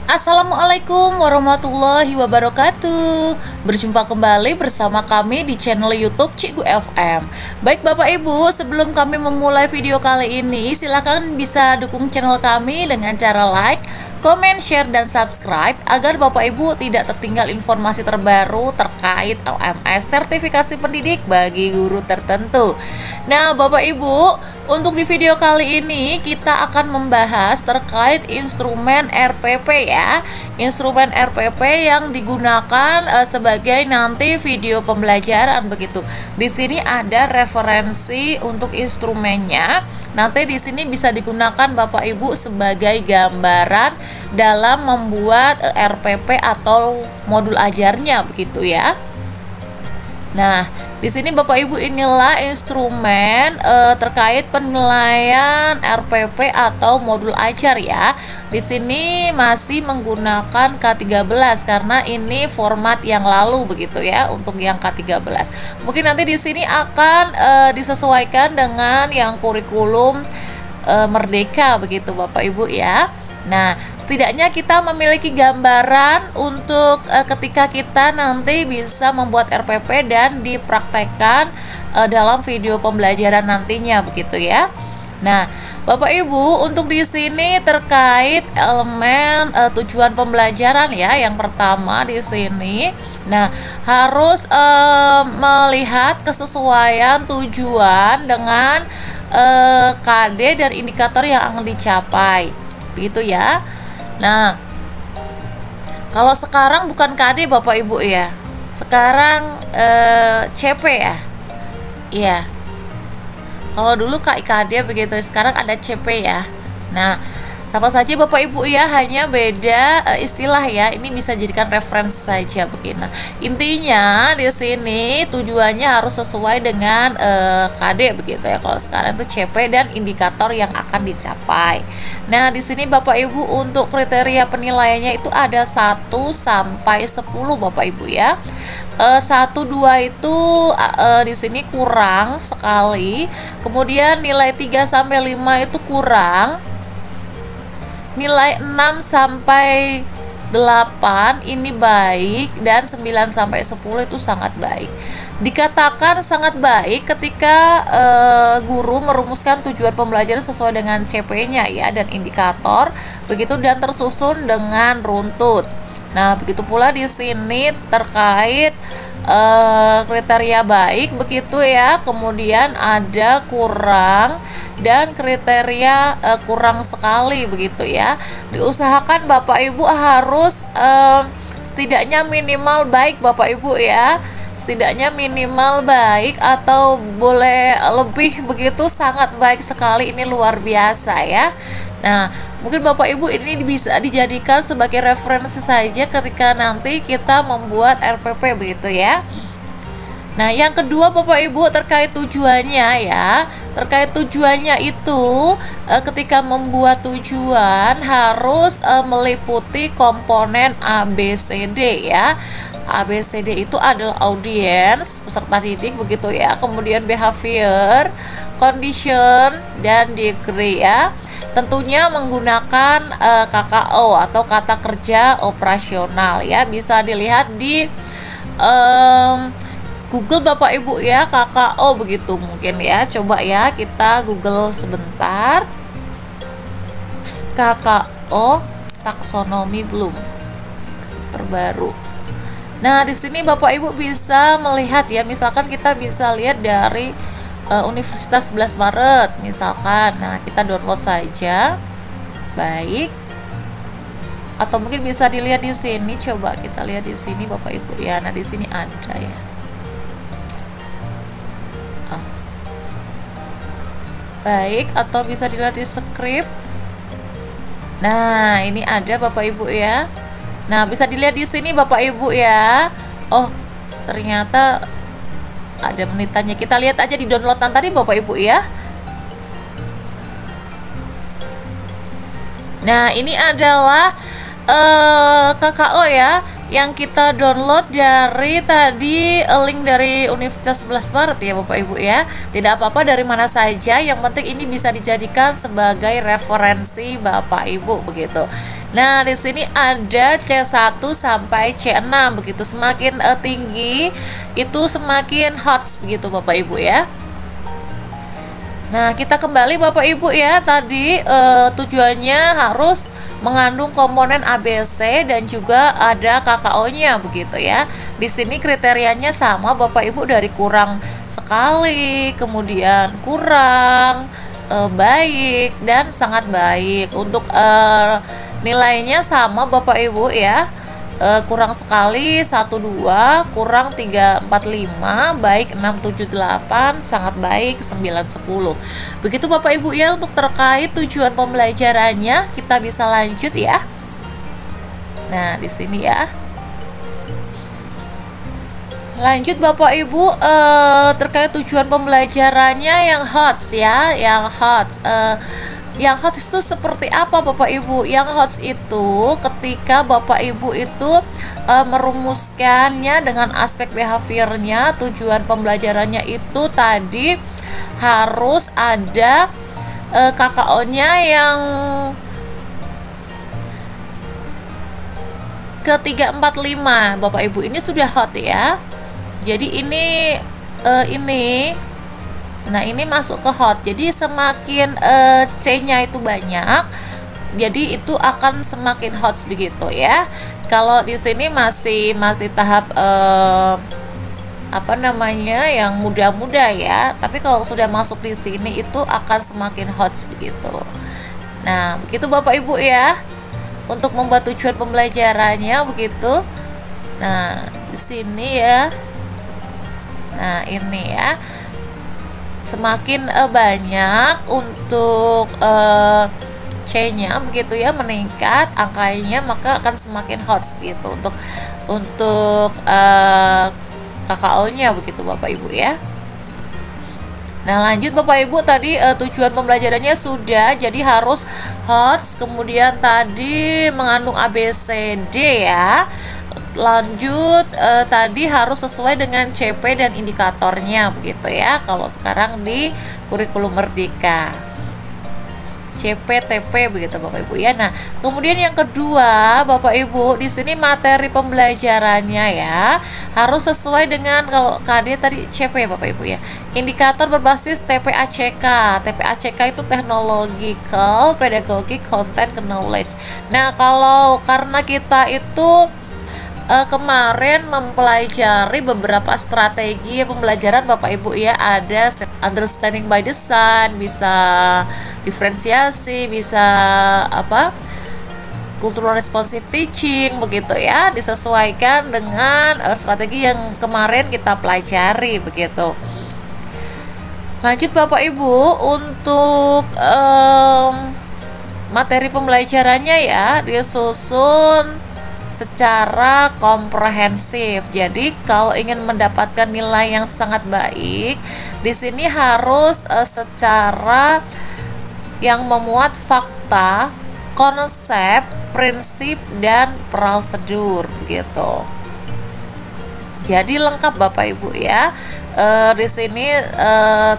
Assalamualaikum warahmatullahi wabarakatuh. Berjumpa kembali bersama kami di channel YouTube Cikgu FM. Baik Bapak Ibu, sebelum kami memulai video kali ini, silakan bisa dukung channel kami dengan cara like, komen, share, dan subscribe agar Bapak Ibu tidak tertinggal informasi terbaru terkait LMS sertifikasi pendidik bagi guru tertentu. Nah, Bapak Ibu, untuk di video kali ini kita akan membahas terkait instrumen RPP ya. Instrumen RPP yang digunakan sebagai nanti video pembelajaran begitu. Di sini ada referensi untuk instrumennya. Nanti di sini bisa digunakan Bapak Ibu sebagai gambaran dalam membuat RPP atau modul ajarnya begitu ya. Nah, di sini Bapak Ibu inilah instrumen terkait penilaian RPP atau modul ajar ya. Di sini masih menggunakan K13 karena ini format yang lalu begitu ya untuk yang K13. Mungkin nanti di sini akan disesuaikan dengan yang kurikulum Merdeka begitu Bapak Ibu ya. Nah, setidaknya kita memiliki gambaran untuk ketika kita nanti bisa membuat RPP dan dipraktekkan dalam video pembelajaran nantinya begitu ya. Nah, Bapak Ibu, untuk di sini terkait elemen tujuan pembelajaran ya. Yang pertama di sini, nah harus melihat kesesuaian tujuan dengan KD dan indikator yang akan dicapai. Begitu ya. Nah, kalau sekarang bukan KD Bapak Ibu ya. Sekarang CP ya. Iya. Kalau dulu KIKD begitu, sekarang ada CP ya. Nah, sama saja Bapak Ibu ya, hanya beda istilah ya. Ini bisa jadikan referensi saja begini. Nah, intinya di sini tujuannya harus sesuai dengan KD begitu ya. Kalau sekarang itu CP dan indikator yang akan dicapai. Nah, di sini Bapak Ibu untuk kriteria penilaiannya itu ada 1 sampai 10 Bapak Ibu ya. 1, 2 itu di sini kurang sekali. Kemudian nilai 3 sampai 5 itu kurang. Nilai 6 sampai 8 ini baik dan 9 sampai 10 itu sangat baik. Dikatakan sangat baik ketika guru merumuskan tujuan pembelajaran sesuai dengan CP-nya ya dan indikator begitu dan tersusun dengan runtut. Nah, begitu pula di sini terkait kriteria baik begitu ya. Kemudian ada kurang dan kriteria kurang sekali begitu ya. Diusahakan Bapak Ibu harus setidaknya minimal baik Bapak Ibu ya. Setidaknya minimal baik atau boleh lebih begitu sangat baik sekali, ini luar biasa ya. Nah, mungkin Bapak Ibu ini bisa dijadikan sebagai referensi saja ketika nanti kita membuat RPP begitu ya. Nah, yang kedua Bapak Ibu terkait tujuannya ya. Terkait tujuannya itu ketika membuat tujuan harus meliputi komponen ABCD ya. ABCD itu adalah audience, peserta didik begitu ya. Kemudian behavior, condition, dan degree ya. Tentunya menggunakan KKO atau kata kerja operasional ya. Bisa dilihat di Google Bapak Ibu ya, KKO begitu mungkin ya. Coba ya kita Google sebentar. KKO taksonomi Bloom terbaru. Nah, di sini Bapak Ibu bisa melihat ya, misalkan kita bisa lihat dari Universitas 11 Maret misalkan. Nah, kita download saja. Baik. Atau mungkin bisa dilihat di sini, coba kita lihat di sini Bapak Ibu ya. Nah, di sini ada ya. Baik, atau bisa dilihat di script. Nah, ini ada Bapak Ibu ya. Nah, bisa dilihat di sini Bapak Ibu ya. Oh, ternyata ada menitannya. Kita lihat aja di downloadan tadi Bapak Ibu ya. Nah, ini adalah KKO ya yang kita download dari tadi link dari Universitas 11 Maret ya Bapak Ibu ya. Tidak apa-apa dari mana saja, yang penting ini bisa dijadikan sebagai referensi Bapak Ibu begitu. Nah, di sini ada C1 sampai C6 begitu. Semakin tinggi itu semakin hot begitu Bapak Ibu ya. Nah, kita kembali Bapak Ibu ya. Tadi tujuannya harus mengandung komponen ABC dan juga ada kakaonya begitu ya. Di sini kriterianya sama Bapak Ibu, dari kurang sekali, kemudian kurang, baik, dan sangat baik. Untuk nilainya sama Bapak Ibu ya. Kurang sekali 1,2, kurang 3,45, baik 6,78, sangat baik 9,10. Begitu Bapak Ibu ya untuk terkait tujuan pembelajarannya. Kita bisa lanjut ya. Nah, di sini ya. Lanjut Bapak Ibu, terkait tujuan pembelajarannya yang hot ya, yang hot. Yang hot itu seperti apa Bapak Ibu? Yang hot itu ketika Bapak Ibu itu merumuskannya dengan aspek behaviornya. Tujuan pembelajarannya itu tadi harus ada KKO-nya yang ke 3, 4, 5 Bapak Ibu. Ini sudah hot ya. Jadi ini nah ini masuk ke hot. Jadi semakin C-nya itu banyak, jadi itu akan semakin hot begitu ya. Kalau di sini masih tahap apa namanya, yang muda-muda ya. Tapi kalau sudah masuk di sini itu akan semakin hot begitu. Nah, begitu Bapak Ibu ya untuk membuat tujuan pembelajarannya begitu. Nah, di sini ya. Nah, ini ya. Semakin banyak untuk C-nya begitu ya, meningkat angkanya, maka akan semakin hot gitu untuk KKO-nya begitu Bapak Ibu ya. Nah, lanjut Bapak Ibu, tadi tujuan pembelajarannya sudah, jadi harus hot, kemudian tadi mengandung ABCD ya. Lanjut tadi harus sesuai dengan CP dan indikatornya begitu ya. Kalau sekarang di kurikulum Merdeka CP TP begitu Bapak Ibu ya. Nah, kemudian yang kedua Bapak Ibu, di sini materi pembelajarannya ya harus sesuai dengan, kalau KD tadi CP Bapak Ibu ya. Indikator berbasis TPACK. TPACK itu Technological Pedagogic Content Knowledge. Nah, kalau karena kita itu kemarin mempelajari beberapa strategi pembelajaran Bapak Ibu ya, ada understanding by design, bisa diferensiasi, bisa cultural responsive teaching begitu ya, disesuaikan dengan strategi yang kemarin kita pelajari begitu. Lanjut Bapak Ibu, untuk materi pembelajarannya ya disusun secara komprehensif. Jadi kalau ingin mendapatkan nilai yang sangat baik, di sini harus secara yang memuat fakta, konsep, prinsip, dan prosedur begitu. Jadi lengkap Bapak Ibu ya. Di sini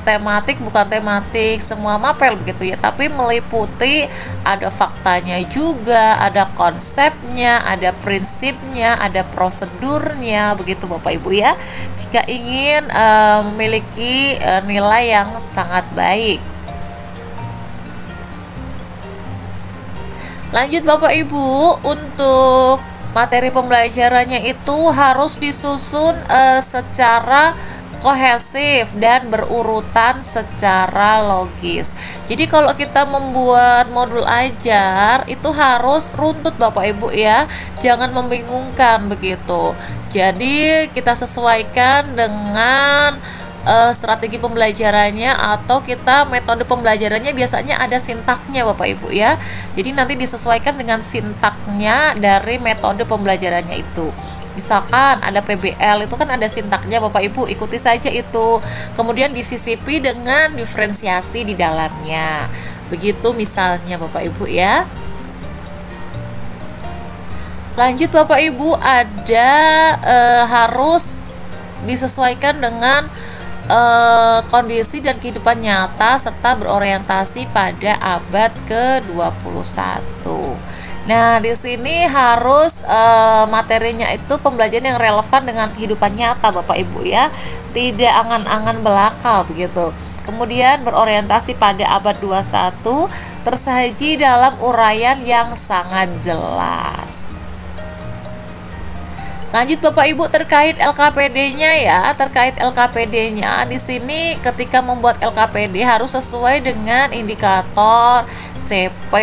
tematik bukan tematik semua mapel begitu ya, tapi meliputi ada faktanya juga, ada konsepnya, ada prinsipnya, ada prosedurnya begitu Bapak Ibu ya. Jika ingin memiliki nilai yang sangat baik. Lanjut Bapak Ibu, untuk materi pembelajarannya itu harus disusun secara kohesif dan berurutan secara logis. Jadi kalau kita membuat modul ajar itu harus runtut Bapak Ibu ya, jangan membingungkan begitu. Jadi kita sesuaikan dengan strategi pembelajarannya, atau kita metode pembelajarannya biasanya ada sintaknya Bapak Ibu ya. Jadi nanti disesuaikan dengan sintaknya dari metode pembelajarannya itu. Misalkan ada PBL, itu kan ada sintaknya Bapak Ibu, ikuti saja itu. Kemudian disisipi dengan diferensiasi di dalamnya. Begitu misalnya Bapak Ibu ya. Lanjut Bapak Ibu, ada harus disesuaikan dengan kondisi dan kehidupan nyata serta berorientasi pada abad ke-21. Nah, di sini harus materinya itu pembelajaran yang relevan dengan kehidupan nyata Bapak Ibu ya. Tidak angan-angan belaka begitu. Kemudian berorientasi pada abad 21, tersaji dalam uraian yang sangat jelas. Lanjut Bapak Ibu terkait LKPD-nya ya, terkait LKPD-nya di sini ketika membuat LKPD harus sesuai dengan indikator CP,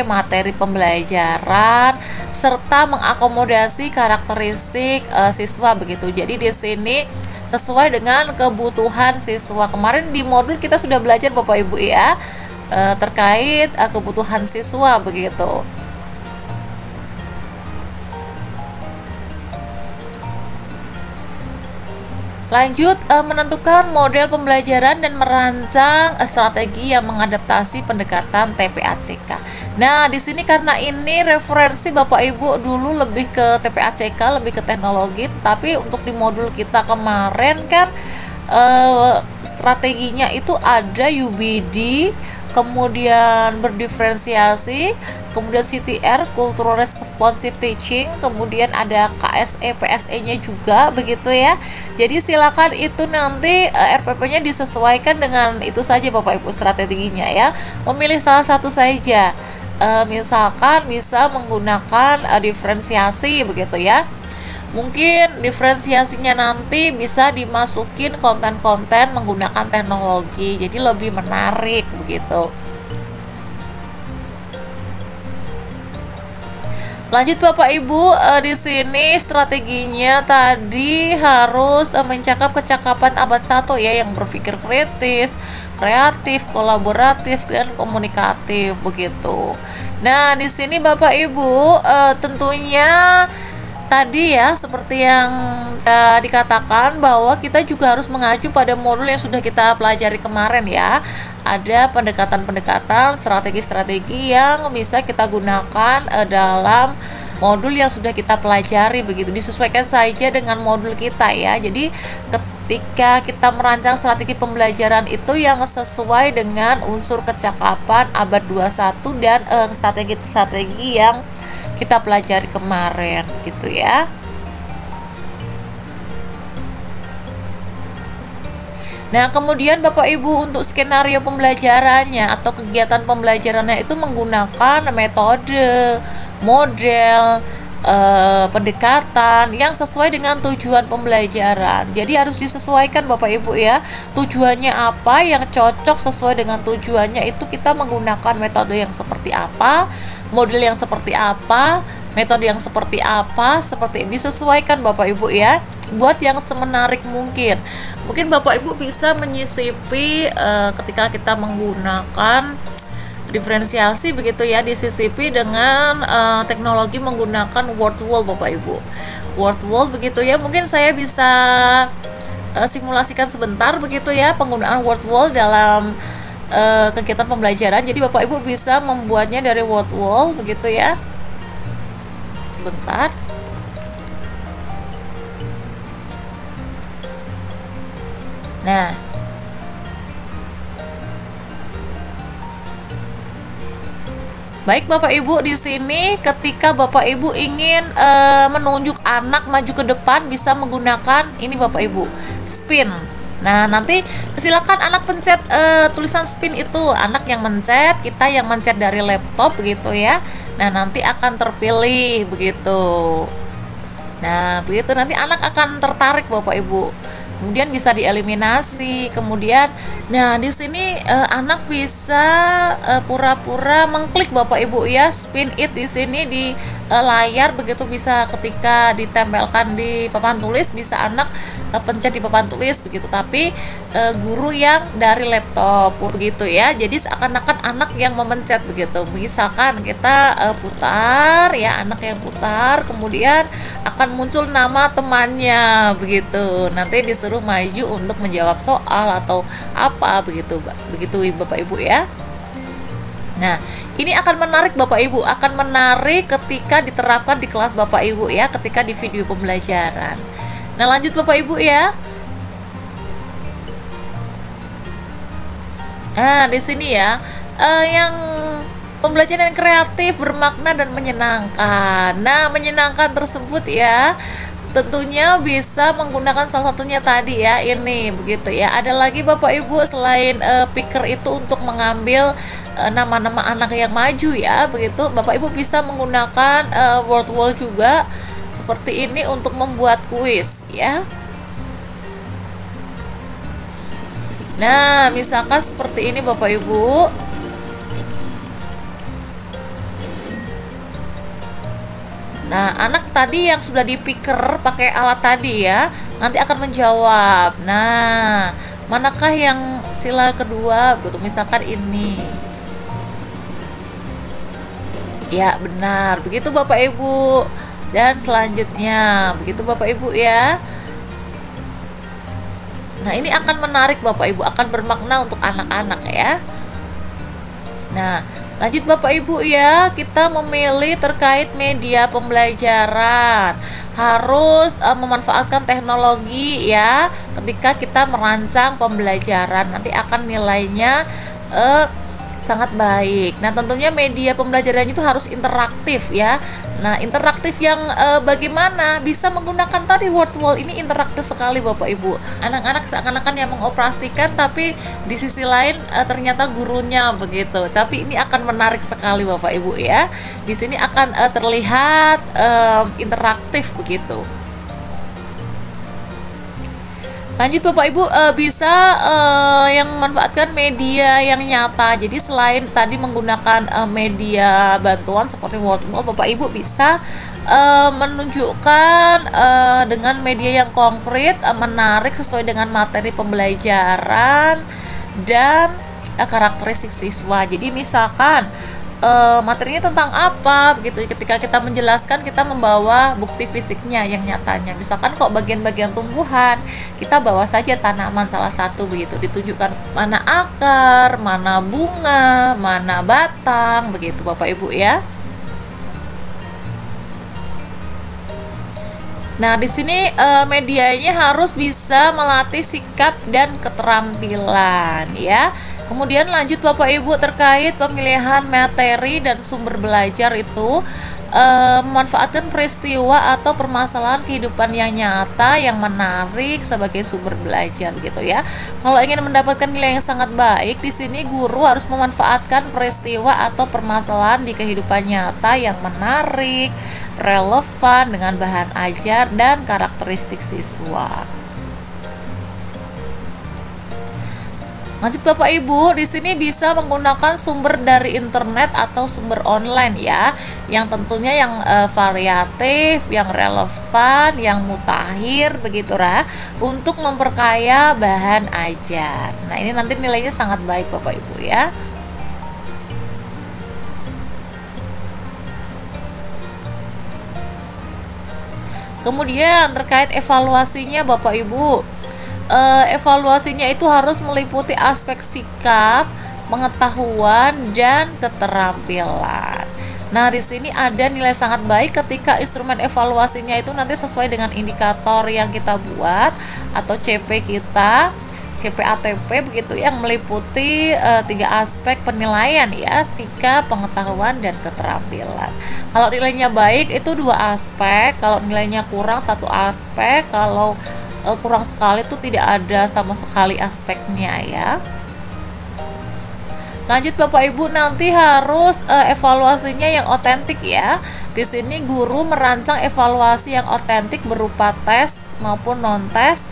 materi pembelajaran serta mengakomodasi karakteristik siswa begitu. Jadi di sini sesuai dengan kebutuhan siswa. Kemarin di modul kita sudah belajar Bapak Ibu ya terkait kebutuhan siswa begitu. Lanjut, menentukan model pembelajaran dan merancang strategi yang mengadaptasi pendekatan TPACK. Nah, di sini karena ini referensi Bapak Ibu dulu lebih ke TPACK, lebih ke teknologi, tapi untuk di modul kita kemarin kan strateginya itu ada UBD, kemudian berdiferensiasi, kemudian CTR, Cultural Responsive Teaching, kemudian ada KSE, PSE-nya juga begitu ya. Jadi silakan itu nanti RPP-nya disesuaikan dengan itu saja Bapak Ibu strateginya ya. Memilih salah satu saja. Misalkan bisa menggunakan diferensiasi begitu ya. Mungkin diferensiasinya nanti bisa dimasukin konten-konten menggunakan teknologi, jadi lebih menarik begitu. Lanjut Bapak Ibu, di sini strateginya tadi harus mencakup kecakapan abad 1 ya, yang berpikir kritis, kreatif, kolaboratif, dan komunikatif begitu. Nah, di sini Bapak Ibu tentunya tadi ya seperti yang dikatakan bahwa kita juga harus mengacu pada modul yang sudah kita pelajari kemarin ya. Ada pendekatan-pendekatan, strategi-strategi yang bisa kita gunakan dalam modul yang sudah kita pelajari begitu. Disesuaikan saja dengan modul kita ya. Jadi ketika kita merancang strategi pembelajaran itu yang sesuai dengan unsur kecakapan abad 21 dan strategi-strategi yang kita pelajari kemarin gitu ya. Nah, kemudian Bapak Ibu untuk skenario pembelajarannya atau kegiatan pembelajarannya itu menggunakan metode, model, pendekatan yang sesuai dengan tujuan pembelajaran. Jadi harus disesuaikan Bapak Ibu ya. Tujuannya apa yang cocok sesuai dengan tujuannya itu kita menggunakan metode yang seperti apa, model yang seperti apa, metode yang seperti apa, seperti disesuaikan Bapak Ibu ya, buat yang semenarik mungkin. Mungkin Bapak Ibu bisa menyisipi ketika kita menggunakan diferensiasi begitu ya, disisipi dengan teknologi menggunakan word wall Bapak Ibu. Word wall begitu ya, mungkin saya bisa simulasikan sebentar begitu ya penggunaan word wall dalam kegiatan pembelajaran. Jadi Bapak Ibu bisa membuatnya dari word wall begitu ya. Sebentar. Nah, baik Bapak Ibu, di sini ketika Bapak Ibu ingin menunjuk anak maju ke depan bisa menggunakan ini Bapak Ibu, spin. Nah, nanti silakan anak pencet tulisan spin itu, anak yang mencet, kita yang mencet dari laptop begitu ya. Nah, nanti akan terpilih begitu. Nah, begitu nanti anak akan tertarik Bapak Ibu. Kemudian bisa dieliminasi. Kemudian, nah di sini anak bisa pura-pura mengklik Bapak Ibu ya, spin it di sini di layar begitu, bisa ketika ditempelkan di papan tulis bisa anak pencet di papan tulis begitu, tapi guru yang dari laptop begitu ya. Jadi seakan-akan anak yang memencet begitu. Misalkan kita putar ya, anak yang putar, kemudian akan muncul nama temannya begitu. Nanti disuruh maju untuk menjawab soal atau apa begitu, begitu Bapak Ibu ya. Nah, ini akan menarik Bapak Ibu, akan menarik ketika diterapkan di kelas Bapak Ibu ya, ketika di video pembelajaran. Nah, lanjut Bapak Ibu ya. Nah, di sini ya, yang Pembelajaran yang kreatif, bermakna dan menyenangkan. Nah, menyenangkan tersebut ya tentunya bisa menggunakan salah satunya tadi ya, ini begitu ya. Ada lagi Bapak Ibu selain picker itu untuk mengambil nama-nama anak yang maju ya, begitu. Bapak Ibu bisa menggunakan word wall juga seperti ini untuk membuat kuis ya. Nah, misalkan seperti ini Bapak Ibu. Nah, anak tadi yang sudah dipiker pakai alat tadi ya, nanti akan menjawab. Nah, manakah yang sila kedua? Begitu, misalkan ini. Ya, benar. Begitu Bapak Ibu. Dan selanjutnya, begitu Bapak Ibu ya. Nah, ini akan menarik Bapak Ibu, akan bermakna untuk anak-anak ya. Nah, lanjut Bapak Ibu ya, kita memilih terkait media pembelajaran. Harus memanfaatkan teknologi ya ketika kita merancang pembelajaran, nanti akan nilainya sangat baik. Nah, tentunya media pembelajaran itu harus interaktif ya. Nah, interaktif yang bagaimana? Bisa menggunakan tadi word wall, ini interaktif sekali Bapak Ibu. Anak-anak seakan-akan yang mengoperasikan, tapi di sisi lain ternyata gurunya begitu. Tapi ini akan menarik sekali Bapak Ibu ya. Di sini akan terlihat interaktif begitu. Lanjut Bapak Ibu, bisa yang memanfaatkan media yang nyata. Jadi selain tadi menggunakan media bantuan seperti word wall, Bapak Ibu bisa menunjukkan dengan media yang konkret, menarik sesuai dengan materi pembelajaran dan karakteristik siswa. Jadi misalkan materinya tentang apa begitu, ketika kita menjelaskan kita membawa bukti fisiknya yang nyatanya. Misalkan kok bagian-bagian tumbuhan, kita bawa saja tanaman salah satu begitu, ditunjukkan mana akar, mana bunga, mana batang begitu Bapak Ibu ya. Nah, di sini medianya harus bisa melatih sikap dan keterampilan ya. Kemudian lanjut Bapak Ibu terkait pemilihan materi dan sumber belajar itu memanfaatkan peristiwa atau permasalahan kehidupan yang nyata yang menarik sebagai sumber belajar gitu ya. Kalau ingin mendapatkan nilai yang sangat baik, di sini guru harus memanfaatkan peristiwa atau permasalahan di kehidupan nyata yang menarik, relevan dengan bahan ajar dan karakteristik siswa. Lanjut Bapak Ibu, di sini bisa menggunakan sumber dari internet atau sumber online ya, yang tentunya yang variatif, yang relevan, yang mutakhir begitu lah, untuk memperkaya bahan ajar. Nah, ini nanti nilainya sangat baik Bapak Ibu ya. Kemudian terkait evaluasinya Bapak Ibu, evaluasinya itu harus meliputi aspek sikap, pengetahuan, dan keterampilan. Nah, di sini ada nilai sangat baik ketika instrumen evaluasinya itu nanti sesuai dengan indikator yang kita buat atau CP kita, CPATP begitu, yang meliputi 3 aspek penilaian ya, sikap, pengetahuan, dan keterampilan. Kalau nilainya baik itu 2 aspek, kalau nilainya kurang 1 aspek, kalau kurang sekali itu tidak ada sama sekali aspeknya ya. Lanjut Bapak Ibu, nanti harus evaluasinya yang otentik ya. Di sini guru merancang evaluasi yang otentik berupa tes maupun non tes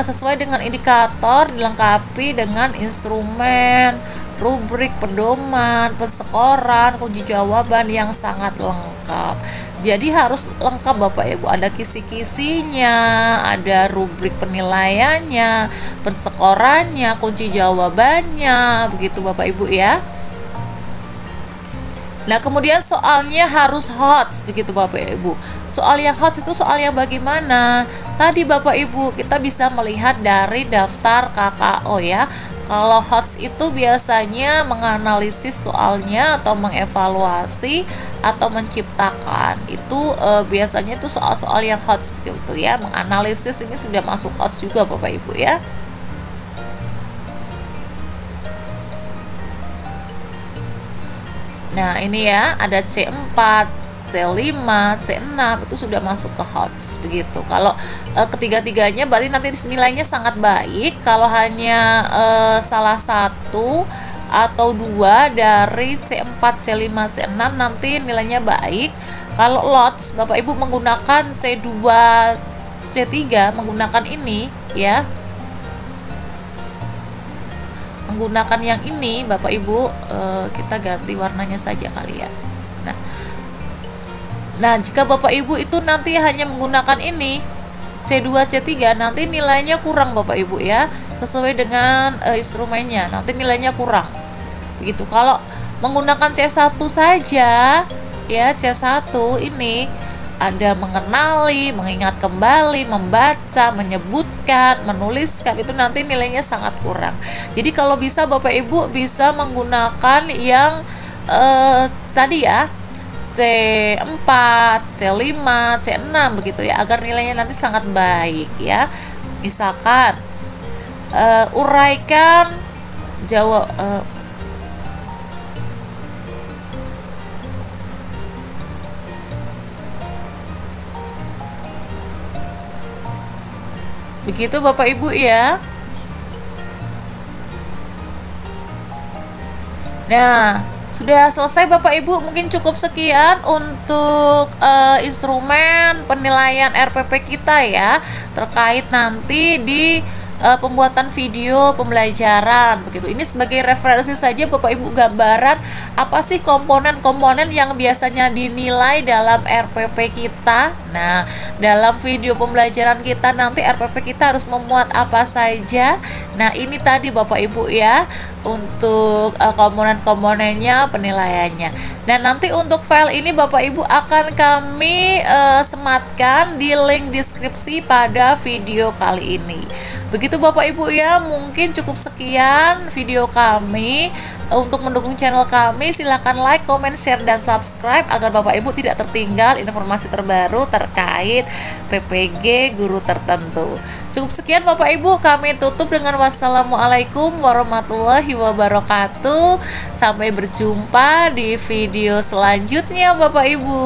sesuai dengan indikator, dilengkapi dengan instrumen, rubrik, pedoman, penskoran, kunci jawaban yang sangat lengkap. Jadi harus lengkap Bapak Ibu, ada kisi-kisinya, ada rubrik penilaiannya, penskorannya, kunci jawabannya, begitu Bapak Ibu ya. Nah, kemudian soalnya harus hot, begitu Bapak Ibu. Soal yang hot itu soal yang bagaimana? Tadi Bapak Ibu, kita bisa melihat dari daftar KKO ya. Kalau HOTS itu biasanya menganalisis soalnya atau mengevaluasi atau menciptakan. Itu biasanya itu soal-soal yang HOTS gitu ya. Menganalisis ini sudah masuk HOTS juga Bapak Ibu ya. Nah, ini ya, ada C4, C5, C6 itu sudah masuk ke HOTS begitu. Kalau ketiga-tiganya berarti nanti nilainya sangat baik. Kalau hanya salah satu atau dua dari C4, C5, C6 nanti nilainya baik. Kalau LOTS Bapak Ibu menggunakan C2, C3 menggunakan ini ya. Menggunakan yang ini Bapak Ibu, kita ganti warnanya saja kali ya. Nah, jika Bapak Ibu itu nanti hanya menggunakan ini C2, C3, nanti nilainya kurang Bapak Ibu ya, sesuai dengan instrumennya, nanti nilainya kurang begitu. Kalau menggunakan C1 saja ya, C1 ini ada mengenali, mengingat kembali, membaca, menyebutkan, menuliskan, itu nanti nilainya sangat kurang. Jadi kalau bisa Bapak Ibu bisa menggunakan yang tadi ya, C4, C5, C6 begitu ya, agar nilainya nanti sangat baik ya. Misalkan uraikan jawab begitu Bapak Ibu ya. Nah, sudah selesai Bapak Ibu, mungkin cukup sekian untuk instrumen penilaian RPP kita ya, terkait nanti di pembuatan video pembelajaran begitu. Ini sebagai referensi saja Bapak Ibu, gambaran apa sih komponen-komponen yang biasanya dinilai dalam RPP kita. Nah, dalam video pembelajaran kita nanti RPP kita harus memuat apa saja. Nah, ini tadi Bapak Ibu ya, untuk komponen-komponennya, penilaiannya. Dan nanti untuk file ini Bapak Ibu akan kami sematkan di link deskripsi pada video kali ini. Begitu Bapak Ibu ya, mungkin cukup sekian video kami. Untuk mendukung channel kami, silahkan like, comment, share, dan subscribe agar Bapak Ibu tidak tertinggal informasi terbaru terkait PPG guru tertentu. Cukup sekian Bapak Ibu, kami tutup dengan wassalamualaikum warahmatullahi wabarakatuh. Sampai berjumpa di video selanjutnya Bapak Ibu.